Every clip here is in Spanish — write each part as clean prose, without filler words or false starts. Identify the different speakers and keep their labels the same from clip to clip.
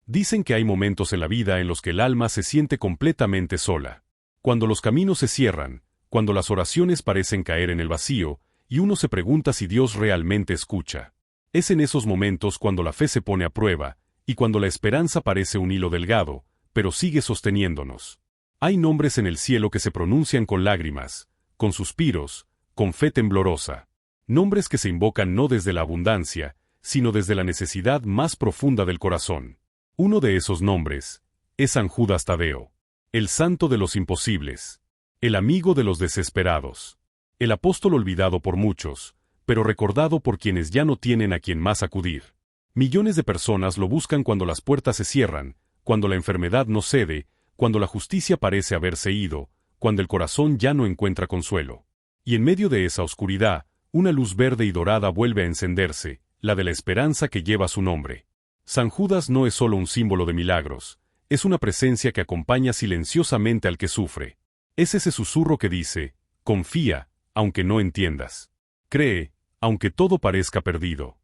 Speaker 1: Dicen que hay momentos en la vida en los que el alma se siente completamente sola. Cuando los caminos se cierran, cuando las oraciones parecen caer en el vacío, y uno se pregunta si Dios realmente escucha. Es en esos momentos cuando la fe se pone a prueba, y cuando la esperanza parece un hilo delgado, pero sigue sosteniéndonos. Hay nombres en el cielo que se pronuncian con lágrimas, con suspiros, con fe temblorosa. Nombres que se invocan no desde la abundancia, sino desde la necesidad más profunda del corazón. Uno de esos nombres es San Judas Tadeo, el santo de los imposibles, el amigo de los desesperados, el apóstol olvidado por muchos, pero recordado por quienes ya no tienen a quien más acudir. Millones de personas lo buscan cuando las puertas se cierran, cuando la enfermedad no cede, cuando la justicia parece haberse ido, cuando el corazón ya no encuentra consuelo. Y en medio de esa oscuridad, una luz verde y dorada vuelve a encenderse, la de la esperanza que lleva su nombre. San Judas no es solo un símbolo de milagros, es una presencia que acompaña silenciosamente al que sufre. Es ese susurro que dice, confía, aunque no entiendas. Cree, aunque todo parezca perdido.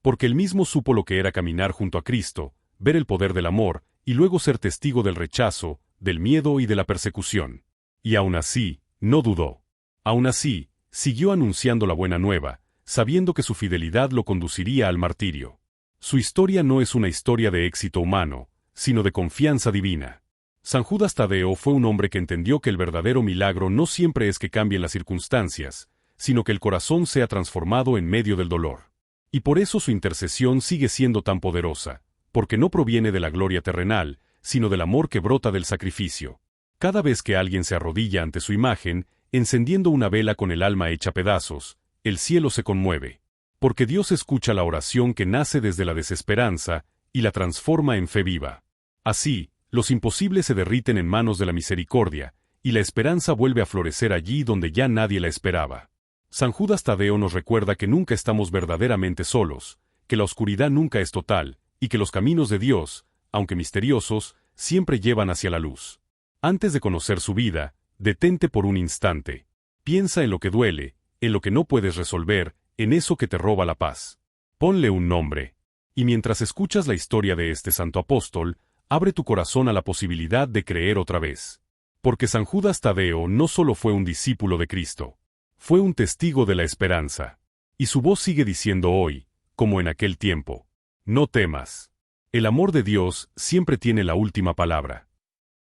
Speaker 1: Porque él mismo supo lo que era caminar junto a Cristo, ver el poder del amor, y luego ser testigo del rechazo, del miedo y de la persecución. Y aún así, no dudó. Aún así, siguió anunciando la buena nueva, sabiendo que su fidelidad lo conduciría al martirio. Su historia no es una historia de éxito humano, sino de confianza divina. San Judas Tadeo fue un hombre que entendió que el verdadero milagro no siempre es que cambien las circunstancias, sino que el corazón sea transformado en medio del dolor. Y por eso su intercesión sigue siendo tan poderosa, porque no proviene de la gloria terrenal, sino del amor que brota del sacrificio. Cada vez que alguien se arrodilla ante su imagen, encendiendo una vela con el alma hecha pedazos, el cielo se conmueve. Porque Dios escucha la oración que nace desde la desesperanza, y la transforma en fe viva. Así, los imposibles se derriten en manos de la misericordia, y la esperanza vuelve a florecer allí donde ya nadie la esperaba. San Judas Tadeo nos recuerda que nunca estamos verdaderamente solos, que la oscuridad nunca es total, y que los caminos de Dios, aunque misteriosos, siempre llevan hacia la luz. Antes de conocer su vida, detente por un instante. Piensa en lo que duele, en lo que no puedes resolver, en eso que te roba la paz. Ponle un nombre. Y mientras escuchas la historia de este santo apóstol, abre tu corazón a la posibilidad de creer otra vez. Porque San Judas Tadeo no solo fue un discípulo de Cristo, fue un testigo de la esperanza. Y su voz sigue diciendo hoy, como en aquel tiempo, no temas. El amor de Dios siempre tiene la última palabra.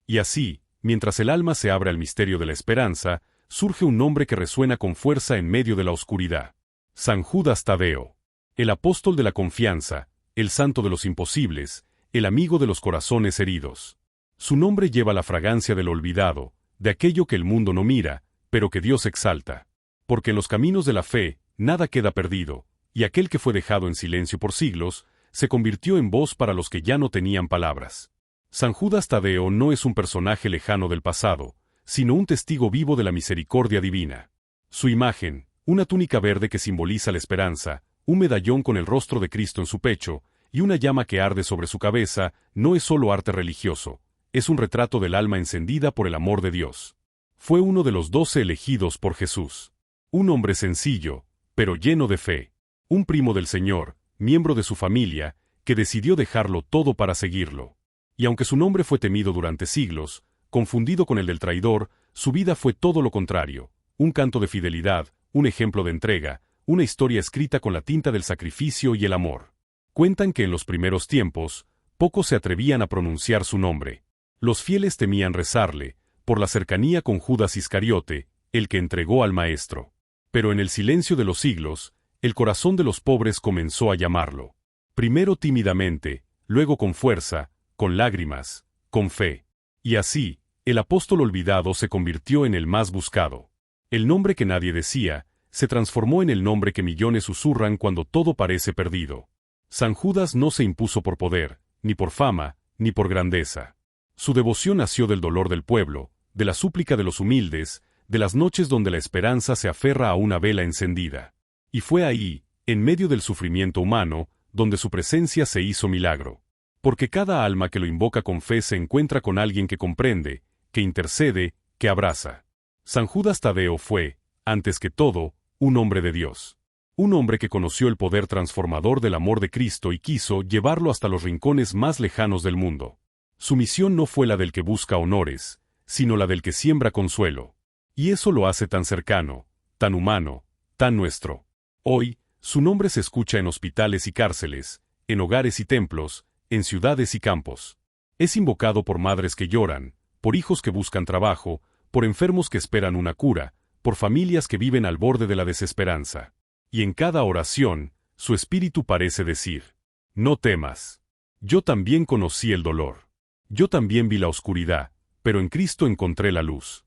Speaker 1: Y así, mientras el alma se abre al misterio de la esperanza, surge un nombre que resuena con fuerza en medio de la oscuridad. San Judas Tadeo, el apóstol de la confianza, el santo de los imposibles, el amigo de los corazones heridos. Su nombre lleva la fragancia del olvidado, de aquello que el mundo no mira, pero que Dios exalta. Porque en los caminos de la fe, nada queda perdido, y aquel que fue dejado en silencio por siglos, se convirtió en voz para los que ya no tenían palabras. San Judas Tadeo no es un personaje lejano del pasado, sino un testigo vivo de la misericordia divina. Su imagen, una túnica verde que simboliza la esperanza, un medallón con el rostro de Cristo en su pecho, y una llama que arde sobre su cabeza, no es solo arte religioso, es un retrato del alma encendida por el amor de Dios. Fue uno de los 12 elegidos por Jesús. Un hombre sencillo, pero lleno de fe. Un primo del Señor, miembro de su familia, que decidió dejarlo todo para seguirlo. Y aunque su nombre fue temido durante siglos, confundido con el del traidor, su vida fue todo lo contrario, un canto de fidelidad, un ejemplo de entrega, una historia escrita con la tinta del sacrificio y el amor. Cuentan que en los primeros tiempos, pocos se atrevían a pronunciar su nombre. Los fieles temían rezarle, por la cercanía con Judas Iscariote, el que entregó al Maestro. Pero en el silencio de los siglos, el corazón de los pobres comenzó a llamarlo. Primero tímidamente, luego con fuerza, con lágrimas, con fe. Y así, el apóstol olvidado se convirtió en el más buscado. El nombre que nadie decía, se transformó en el nombre que millones susurran cuando todo parece perdido. San Judas no se impuso por poder, ni por fama, ni por grandeza. Su devoción nació del dolor del pueblo, de la súplica de los humildes, de las noches donde la esperanza se aferra a una vela encendida. Y fue ahí, en medio del sufrimiento humano, donde su presencia se hizo milagro. Porque cada alma que lo invoca con fe se encuentra con alguien que comprende, que intercede, que abraza. San Judas Tadeo fue, antes que todo, un hombre de Dios. Un hombre que conoció el poder transformador del amor de Cristo y quiso llevarlo hasta los rincones más lejanos del mundo. Su misión no fue la del que busca honores, sino la del que siembra consuelo. Y eso lo hace tan cercano, tan humano, tan nuestro. Hoy, su nombre se escucha en hospitales y cárceles, en hogares y templos, en ciudades y campos. Es invocado por madres que lloran, por hijos que buscan trabajo, por enfermos que esperan una cura, por familias que viven al borde de la desesperanza. Y en cada oración, su espíritu parece decir: no temas. Yo también conocí el dolor. Yo también vi la oscuridad, pero en Cristo encontré la luz.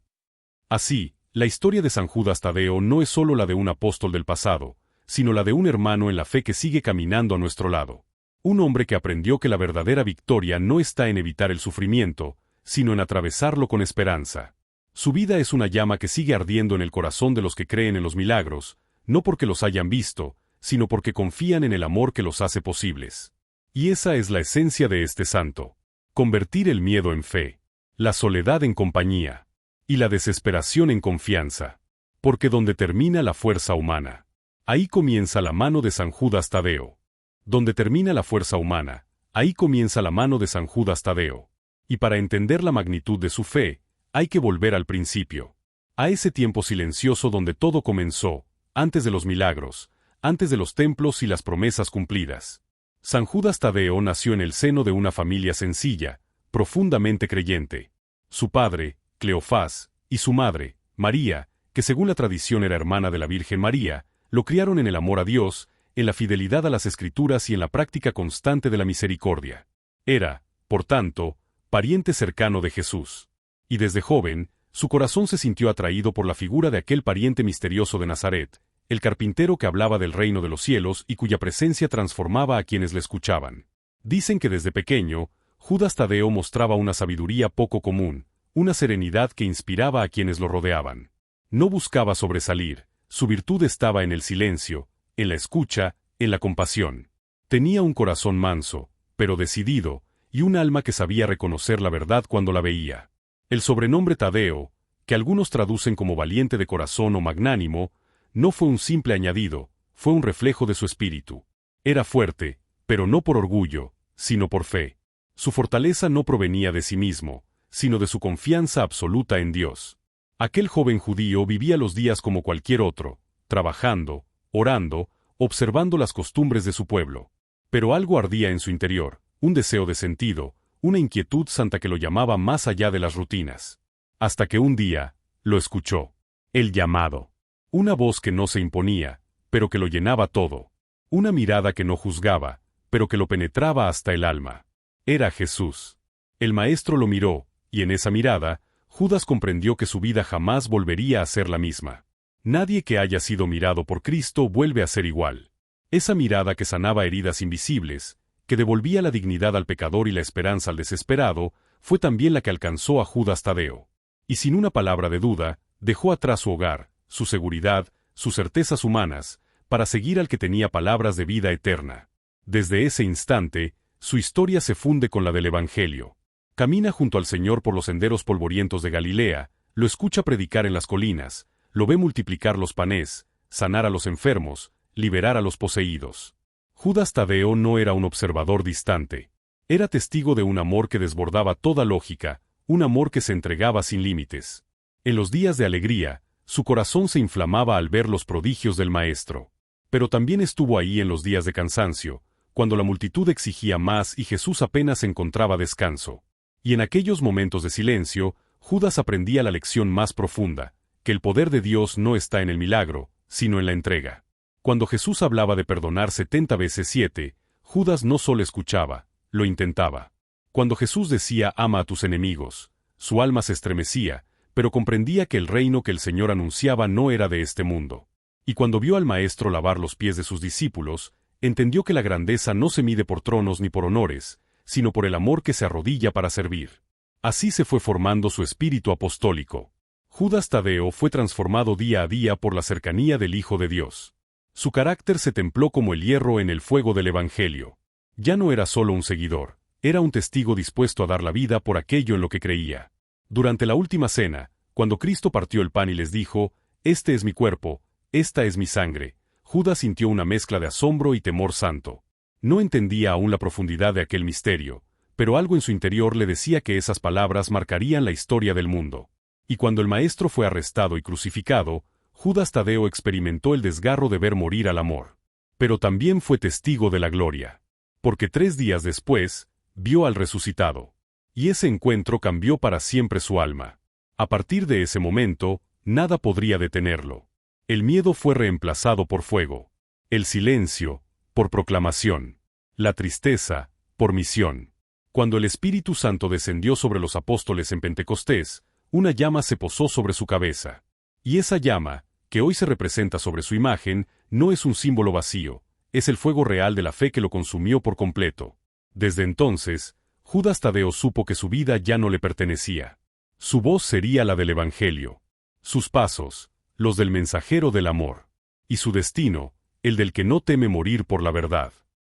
Speaker 1: Así, la historia de San Judas Tadeo no es solo la de un apóstol del pasado, sino la de un hermano en la fe que sigue caminando a nuestro lado. Un hombre que aprendió que la verdadera victoria no está en evitar el sufrimiento, sino en atravesarlo con esperanza. Su vida es una llama que sigue ardiendo en el corazón de los que creen en los milagros, no porque los hayan visto, sino porque confían en el amor que los hace posibles. Y esa es la esencia de este santo: convertir el miedo en fe, la soledad en compañía, y la desesperación en confianza. Porque donde termina la fuerza humana, ahí comienza la mano de San Judas Tadeo. Donde termina la fuerza humana, ahí comienza la mano de San Judas Tadeo. Y para entender la magnitud de su fe, hay que volver al principio, a ese tiempo silencioso donde todo comenzó, antes de los milagros, antes de los templos y las promesas cumplidas. San Judas Tadeo nació en el seno de una familia sencilla, profundamente creyente. Su padre, Cleofás, y su madre, María, que según la tradición era hermana de la Virgen María, lo criaron en el amor a Dios, en la fidelidad a las Escrituras y en la práctica constante de la misericordia. Era, por tanto, pariente cercano de Jesús. Y desde joven, su corazón se sintió atraído por la figura de aquel pariente misterioso de Nazaret, el carpintero que hablaba del reino de los cielos y cuya presencia transformaba a quienes le escuchaban. Dicen que desde pequeño, Judas Tadeo mostraba una sabiduría poco común, una serenidad que inspiraba a quienes lo rodeaban. No buscaba sobresalir, su virtud estaba en el silencio, en la escucha, en la compasión. Tenía un corazón manso, pero decidido, y un alma que sabía reconocer la verdad cuando la veía. El sobrenombre Tadeo, que algunos traducen como valiente de corazón o magnánimo, no fue un simple añadido, fue un reflejo de su espíritu. Era fuerte, pero no por orgullo, sino por fe. Su fortaleza no provenía de sí mismo, sino de su confianza absoluta en Dios. Aquel joven judío vivía los días como cualquier otro, trabajando, orando, observando las costumbres de su pueblo. Pero algo ardía en su interior, un deseo de sentido, una inquietud santa que lo llamaba más allá de las rutinas. Hasta que un día, lo escuchó. El llamado. Una voz que no se imponía, pero que lo llenaba todo. Una mirada que no juzgaba, pero que lo penetraba hasta el alma. Era Jesús. El maestro lo miró, y en esa mirada, Judas comprendió que su vida jamás volvería a ser la misma. Nadie que haya sido mirado por Cristo vuelve a ser igual. Esa mirada que sanaba heridas invisibles, que devolvía la dignidad al pecador y la esperanza al desesperado, fue también la que alcanzó a Judas Tadeo. Y sin una palabra de duda, dejó atrás su hogar, su seguridad, sus certezas humanas, para seguir al que tenía palabras de vida eterna. Desde ese instante, su historia se funde con la del Evangelio. Camina junto al Señor por los senderos polvorientos de Galilea, lo escucha predicar en las colinas, lo ve multiplicar los panes, sanar a los enfermos, liberar a los poseídos. Judas Tadeo no era un observador distante. Era testigo de un amor que desbordaba toda lógica, un amor que se entregaba sin límites. En los días de alegría, su corazón se inflamaba al ver los prodigios del Maestro. Pero también estuvo ahí en los días de cansancio, cuando la multitud exigía más y Jesús apenas encontraba descanso. Y en aquellos momentos de silencio, Judas aprendía la lección más profunda, que el poder de Dios no está en el milagro, sino en la entrega. Cuando Jesús hablaba de perdonar 70 veces 7, Judas no solo escuchaba, lo intentaba. Cuando Jesús decía ama a tus enemigos, su alma se estremecía, pero comprendía que el reino que el Señor anunciaba no era de este mundo. Y cuando vio al Maestro lavar los pies de sus discípulos, entendió que la grandeza no se mide por tronos ni por honores, sino por el amor que se arrodilla para servir. Así se fue formando su espíritu apostólico. Judas Tadeo fue transformado día a día por la cercanía del Hijo de Dios. Su carácter se templó como el hierro en el fuego del Evangelio. Ya no era solo un seguidor, era un testigo dispuesto a dar la vida por aquello en lo que creía. Durante la última cena, cuando Cristo partió el pan y les dijo, «Este es mi cuerpo, esta es mi sangre», Judas sintió una mezcla de asombro y temor santo. No entendía aún la profundidad de aquel misterio, pero algo en su interior le decía que esas palabras marcarían la historia del mundo. Y cuando el Maestro fue arrestado y crucificado, Judas Tadeo experimentó el desgarro de ver morir al amor. Pero también fue testigo de la gloria. Porque 3 días después, vio al resucitado. Y ese encuentro cambió para siempre su alma. A partir de ese momento, nada podría detenerlo. El miedo fue reemplazado por fuego. El silencio, por proclamación. La tristeza, por misión. Cuando el Espíritu Santo descendió sobre los apóstoles en Pentecostés, una llama se posó sobre su cabeza. Y esa llama, que hoy se representa sobre su imagen, no es un símbolo vacío, es el fuego real de la fe que lo consumió por completo. Desde entonces, Judas Tadeo supo que su vida ya no le pertenecía. Su voz sería la del Evangelio. Sus pasos, los del mensajero del amor. Y su destino, el del que no teme morir por la verdad.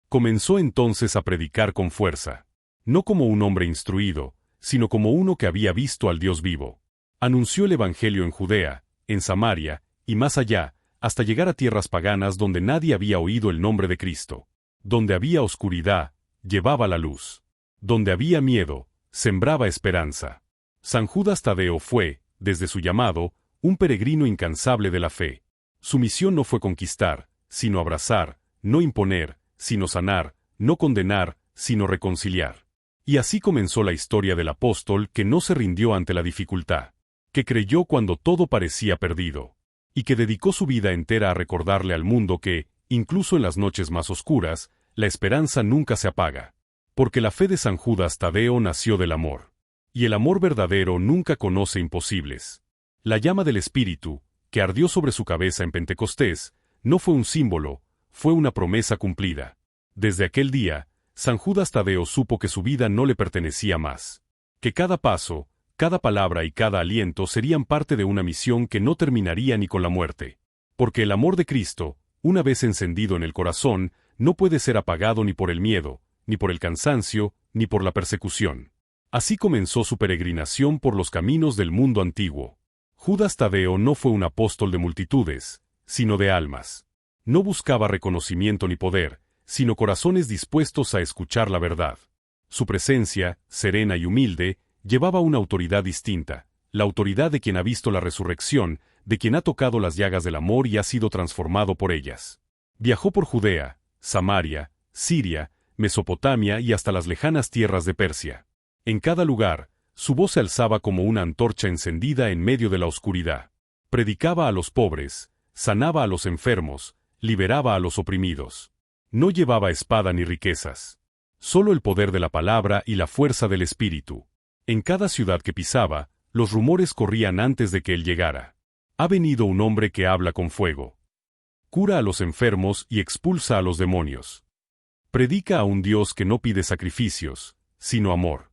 Speaker 1: Comenzó entonces a predicar con fuerza. No como un hombre instruido, sino como uno que había visto al Dios vivo. Anunció el Evangelio en Judea, en Samaria, y más allá, hasta llegar a tierras paganas donde nadie había oído el nombre de Cristo. Donde había oscuridad, llevaba la luz. Donde había miedo, sembraba esperanza. San Judas Tadeo fue, desde su llamado, un peregrino incansable de la fe. Su misión no fue conquistar, sino abrazar, no imponer, sino sanar, no condenar, sino reconciliar. Y así comenzó la historia del apóstol que no se rindió ante la dificultad, que creyó cuando todo parecía perdido, y que dedicó su vida entera a recordarle al mundo que, incluso en las noches más oscuras, la esperanza nunca se apaga. Porque la fe de San Judas Tadeo nació del amor. Y el amor verdadero nunca conoce imposibles. La llama del Espíritu, que ardió sobre su cabeza en Pentecostés, no fue un símbolo, fue una promesa cumplida. Desde aquel día, San Judas Tadeo supo que su vida no le pertenecía más. Que cada paso, cada palabra y cada aliento serían parte de una misión que no terminaría ni con la muerte. Porque el amor de Cristo, una vez encendido en el corazón, no puede ser apagado ni por el miedo, ni por el cansancio, ni por la persecución. Así comenzó su peregrinación por los caminos del mundo antiguo. Judas Tadeo no fue un apóstol de multitudes, sino de almas. No buscaba reconocimiento ni poder, sino corazones dispuestos a escuchar la verdad. Su presencia, serena y humilde, llevaba una autoridad distinta, la autoridad de quien ha visto la resurrección, de quien ha tocado las llagas del amor y ha sido transformado por ellas. Viajó por Judea, Samaria, Siria, Mesopotamia y hasta las lejanas tierras de Persia. En cada lugar, su voz se alzaba como una antorcha encendida en medio de la oscuridad. Predicaba a los pobres, sanaba a los enfermos, liberaba a los oprimidos. No llevaba espada ni riquezas. Solo el poder de la palabra y la fuerza del Espíritu. En cada ciudad que pisaba, los rumores corrían antes de que él llegara. Ha venido un hombre que habla con fuego. Cura a los enfermos y expulsa a los demonios. Predica a un Dios que no pide sacrificios, sino amor.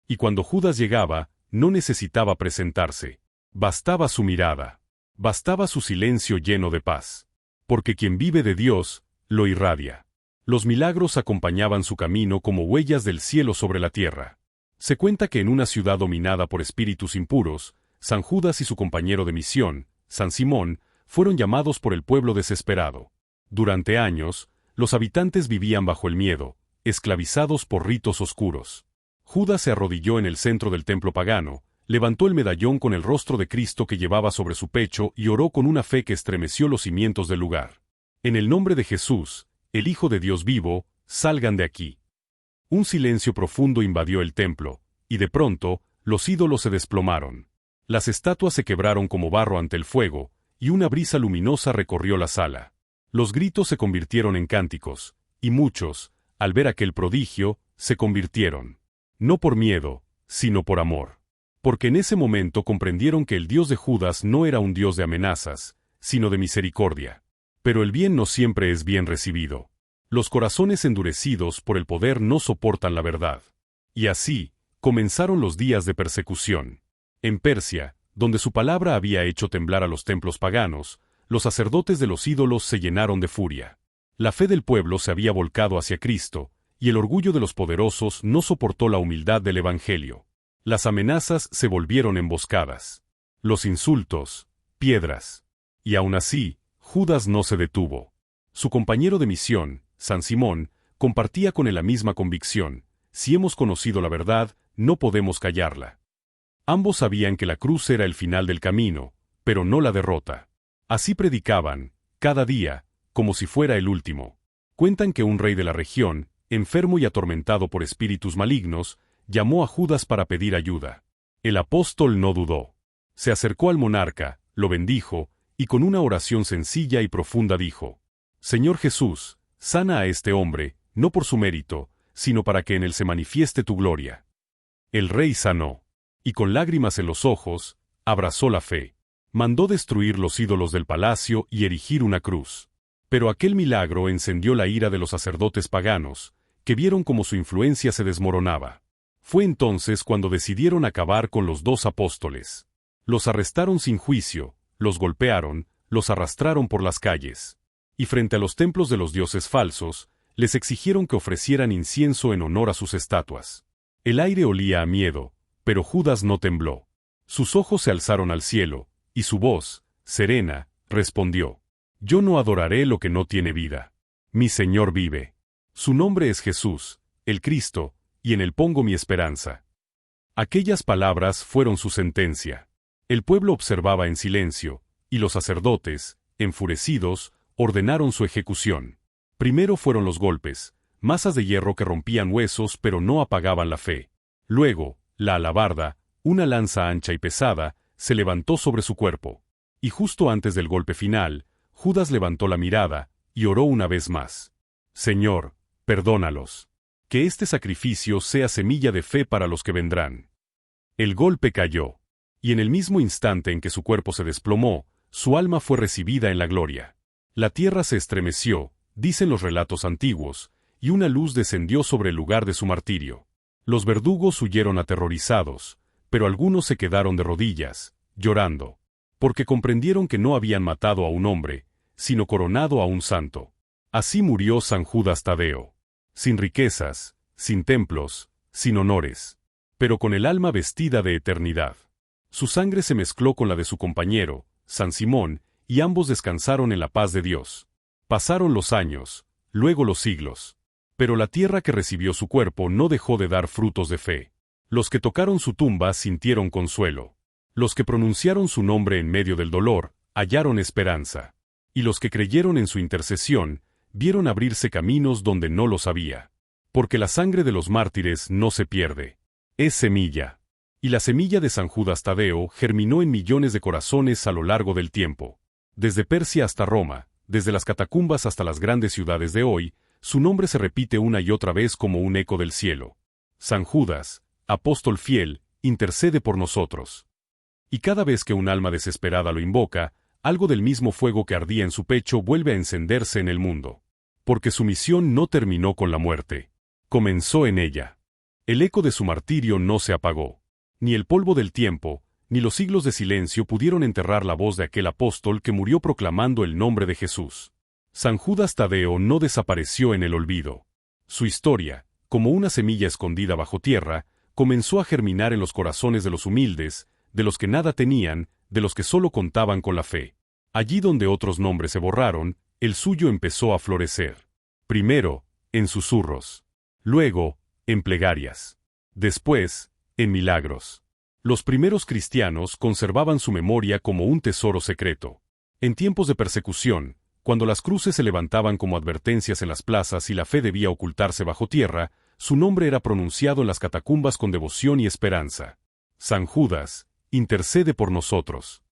Speaker 1: Y cuando Judas llegaba, no necesitaba presentarse. Bastaba su mirada. Bastaba su silencio lleno de paz. Porque quien vive de Dios, lo irradia. Los milagros acompañaban su camino como huellas del cielo sobre la tierra. Se cuenta que en una ciudad dominada por espíritus impuros, San Judas y su compañero de misión, San Simón, fueron llamados por el pueblo desesperado. Durante años, los habitantes vivían bajo el miedo, esclavizados por ritos oscuros. Judas se arrodilló en el centro del templo pagano, levantó el medallón con el rostro de Cristo que llevaba sobre su pecho y oró con una fe que estremeció los cimientos del lugar. En el nombre de Jesús, el Hijo de Dios vivo, salgan de aquí. Un silencio profundo invadió el templo, y de pronto, los ídolos se desplomaron. Las estatuas se quebraron como barro ante el fuego, y una brisa luminosa recorrió la sala. Los gritos se convirtieron en cánticos, y muchos, al ver aquel prodigio, se convirtieron. No por miedo, sino por amor. Porque en ese momento comprendieron que el Dios de Judas no era un Dios de amenazas, sino de misericordia. Pero el bien no siempre es bien recibido. Los corazones endurecidos por el poder no soportan la verdad. Y así, comenzaron los días de persecución. En Persia, donde su palabra había hecho temblar a los templos paganos, los sacerdotes de los ídolos se llenaron de furia. La fe del pueblo se había volcado hacia Cristo, y el orgullo de los poderosos no soportó la humildad del Evangelio. Las amenazas se volvieron emboscadas. Los insultos, piedras. Y aún así, Judas no se detuvo. Su compañero de misión, San Simón, compartía con él la misma convicción: si hemos conocido la verdad, no podemos callarla. Ambos sabían que la cruz era el final del camino, pero no la derrota. Así predicaban, cada día, como si fuera el último. Cuentan que un rey de la región, enfermo y atormentado por espíritus malignos, llamó a Judas para pedir ayuda. El apóstol no dudó. Se acercó al monarca, lo bendijo, y con una oración sencilla y profunda dijo: Señor Jesús, sana a este hombre, no por su mérito, sino para que en él se manifieste tu gloria. El rey sanó, y con lágrimas en los ojos, abrazó la fe. Mandó destruir los ídolos del palacio y erigir una cruz. Pero aquel milagro encendió la ira de los sacerdotes paganos, que vieron cómo su influencia se desmoronaba. Fue entonces cuando decidieron acabar con los 2 apóstoles. Los arrestaron sin juicio, los golpearon, los arrastraron por las calles. Y frente a los templos de los dioses falsos, les exigieron que ofrecieran incienso en honor a sus estatuas. El aire olía a miedo, pero Judas no tembló. Sus ojos se alzaron al cielo, y su voz, serena, respondió: Yo no adoraré lo que no tiene vida. Mi Señor vive. Su nombre es Jesús, el Cristo, y en él pongo mi esperanza. Aquellas palabras fueron su sentencia. El pueblo observaba en silencio, y los sacerdotes, enfurecidos, ordenaron su ejecución. Primero fueron los golpes, masas de hierro que rompían huesos pero no apagaban la fe. Luego, la alabarda, una lanza ancha y pesada, se levantó sobre su cuerpo. Y justo antes del golpe final, Judas levantó la mirada, y oró una vez más: Señor, perdónalos. Que este sacrificio sea semilla de fe para los que vendrán. El golpe cayó. Y en el mismo instante en que su cuerpo se desplomó, su alma fue recibida en la gloria. La tierra se estremeció, dicen los relatos antiguos, y una luz descendió sobre el lugar de su martirio. Los verdugos huyeron aterrorizados, pero algunos se quedaron de rodillas, llorando, porque comprendieron que no habían matado a un hombre, sino coronado a un santo. Así murió San Judas Tadeo. Sin riquezas, sin templos, sin honores, pero con el alma vestida de eternidad. Su sangre se mezcló con la de su compañero, San Simón, y ambos descansaron en la paz de Dios. Pasaron los años, luego los siglos. Pero la tierra que recibió su cuerpo no dejó de dar frutos de fe. Los que tocaron su tumba sintieron consuelo. Los que pronunciaron su nombre en medio del dolor, hallaron esperanza. Y los que creyeron en su intercesión, vieron abrirse caminos donde no los había. Porque la sangre de los mártires no se pierde. Es semilla. Y la semilla de San Judas Tadeo germinó en millones de corazones a lo largo del tiempo. Desde Persia hasta Roma, desde las catacumbas hasta las grandes ciudades de hoy, su nombre se repite una y otra vez como un eco del cielo. San Judas, apóstol fiel, intercede por nosotros. Y cada vez que un alma desesperada lo invoca, algo del mismo fuego que ardía en su pecho vuelve a encenderse en el mundo. Porque su misión no terminó con la muerte. Comenzó en ella. El eco de su martirio no se apagó. Ni el polvo del tiempo, ni los siglos de silencio pudieron enterrar la voz de aquel apóstol que murió proclamando el nombre de Jesús. San Judas Tadeo no desapareció en el olvido. Su historia, como una semilla escondida bajo tierra, comenzó a germinar en los corazones de los humildes, de los que nada tenían, de los que solo contaban con la fe. Allí donde otros nombres se borraron, el suyo empezó a florecer. Primero, en susurros. Luego, en plegarias. Después, en milagros. Los primeros cristianos conservaban su memoria como un tesoro secreto. En tiempos de persecución, cuando las cruces se levantaban como advertencias en las plazas y la fe debía ocultarse bajo tierra, su nombre era pronunciado en las catacumbas con devoción y esperanza. San Judas, intercede por nosotros.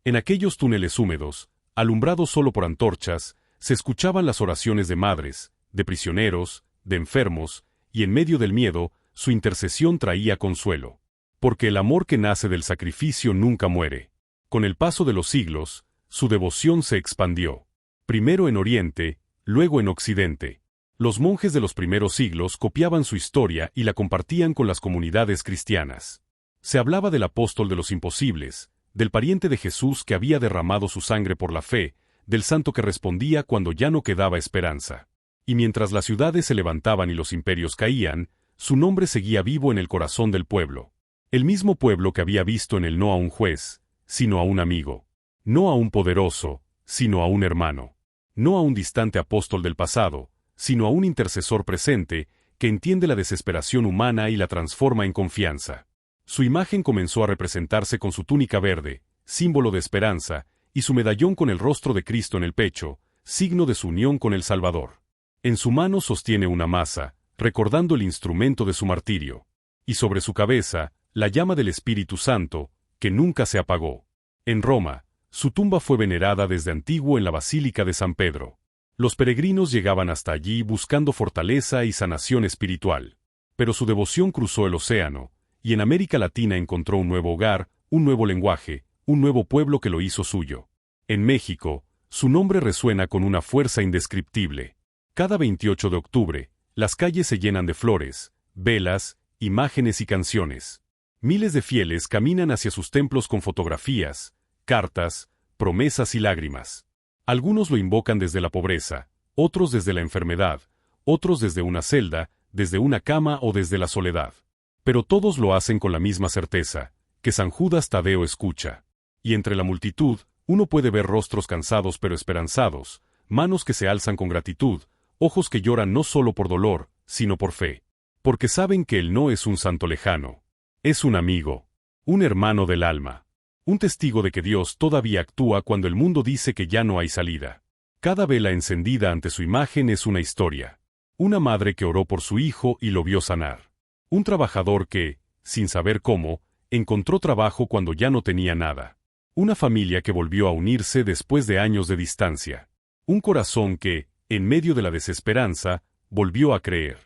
Speaker 1: En aquellos túneles húmedos, alumbrados solo por antorchas, se escuchaban las oraciones de madres, de prisioneros, de enfermos, y en medio del miedo, su intercesión traía consuelo. Porque el amor que nace del sacrificio nunca muere. Con el paso de los siglos, su devoción se expandió. Primero en Oriente, luego en Occidente. Los monjes de los primeros siglos copiaban su historia y la compartían con las comunidades cristianas. Se hablaba del apóstol de los imposibles, del pariente de Jesús que había derramado su sangre por la fe, del santo que respondía cuando ya no quedaba esperanza. Y mientras las ciudades se levantaban y los imperios caían, su nombre seguía vivo en el corazón del pueblo. El mismo pueblo que había visto en él no a un juez, sino a un amigo. No a un poderoso, sino a un hermano. no a un distante apóstol del pasado, sino a un intercesor presente, que entiende la desesperación humana y la transforma en confianza. Su imagen comenzó a representarse con su túnica verde, símbolo de esperanza, y su medallón con el rostro de Cristo en el pecho, signo de su unión con el Salvador. En su mano sostiene una maza, recordando el instrumento de su martirio. Y sobre su cabeza, la llama del Espíritu Santo, que nunca se apagó. En Roma, su tumba fue venerada desde antiguo en la Basílica de San Pedro. Los peregrinos llegaban hasta allí buscando fortaleza y sanación espiritual. Pero su devoción cruzó el océano, y en América Latina encontró un nuevo hogar, un nuevo lenguaje, un nuevo pueblo que lo hizo suyo. En México, su nombre resuena con una fuerza indescriptible. Cada 28 de octubre, las calles se llenan de flores, velas, imágenes y canciones. Miles de fieles caminan hacia sus templos con fotografías, cartas, promesas y lágrimas. Algunos lo invocan desde la pobreza, otros desde la enfermedad, otros desde una celda, desde una cama o desde la soledad. Pero todos lo hacen con la misma certeza, que San Judas Tadeo escucha. Y entre la multitud, uno puede ver rostros cansados pero esperanzados, manos que se alzan con gratitud, ojos que lloran no solo por dolor, sino por fe. Porque saben que él no es un santo lejano. Es un amigo, un hermano del alma. Un testigo de que Dios todavía actúa cuando el mundo dice que ya no hay salida. Cada vela encendida ante su imagen es una historia. Una madre que oró por su hijo y lo vio sanar. Un trabajador que, sin saber cómo, encontró trabajo cuando ya no tenía nada. Una familia que volvió a unirse después de años de distancia. Un corazón que, en medio de la desesperanza, volvió a creer.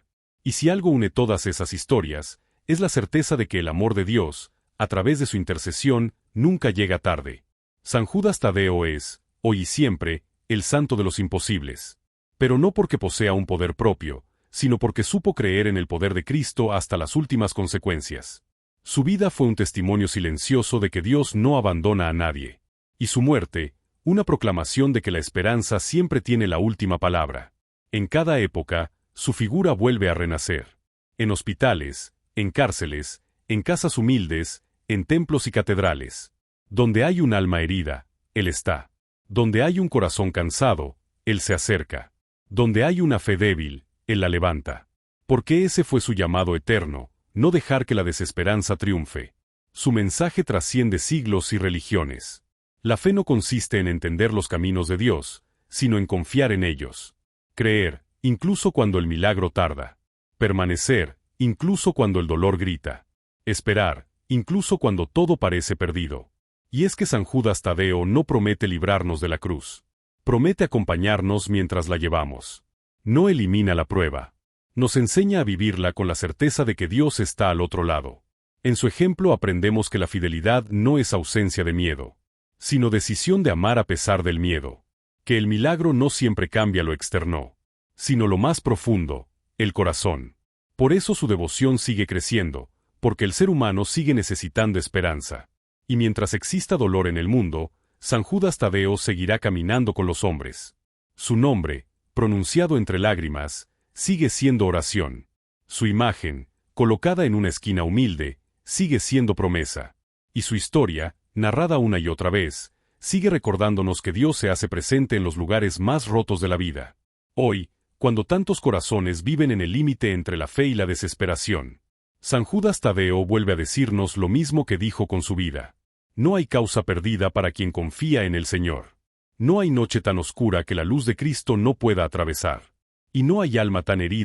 Speaker 1: Y si algo une todas esas historias, es la certeza de que el amor de Dios, a través de su intercesión, nunca llega tarde. San Judas Tadeo es, hoy y siempre, el santo de los imposibles. Pero no porque posea un poder propio, sino porque supo creer en el poder de Cristo hasta las últimas consecuencias. Su vida fue un testimonio silencioso de que Dios no abandona a nadie. Y su muerte, una proclamación de que la esperanza siempre tiene la última palabra. En cada época, su figura vuelve a renacer. En hospitales, en cárceles, en casas humildes, en templos y catedrales. Donde hay un alma herida, Él está. Donde hay un corazón cansado, Él se acerca. Donde hay una fe débil, Él la levanta. Porque ese fue su llamado eterno, no dejar que la desesperanza triunfe. Su mensaje trasciende siglos y religiones. La fe no consiste en entender los caminos de Dios, sino en confiar en ellos. Creer, incluso cuando el milagro tarda. Permanecer, incluso cuando el dolor grita. Esperar, incluso cuando todo parece perdido. Y es que San Judas Tadeo no promete librarnos de la cruz. Promete acompañarnos mientras la llevamos. No elimina la prueba. Nos enseña a vivirla con la certeza de que Dios está al otro lado. En su ejemplo aprendemos que la fidelidad no es ausencia de miedo, sino decisión de amar a pesar del miedo. Que el milagro no siempre cambia lo externo, sino lo más profundo, el corazón. Por eso su devoción sigue creciendo, porque el ser humano sigue necesitando esperanza. Y mientras exista dolor en el mundo, San Judas Tadeo seguirá caminando con los hombres. Su nombre, pronunciado entre lágrimas, sigue siendo oración. Su imagen, colocada en una esquina humilde, sigue siendo promesa. Y su historia, narrada una y otra vez, sigue recordándonos que Dios se hace presente en los lugares más rotos de la vida. Hoy, cuando tantos corazones viven en el límite entre la fe y la desesperación, San Judas Tadeo vuelve a decirnos lo mismo que dijo con su vida. No hay causa perdida para quien confía en el Señor. No hay noche tan oscura que la luz de Cristo no pueda atravesar. Y no hay alma tan herida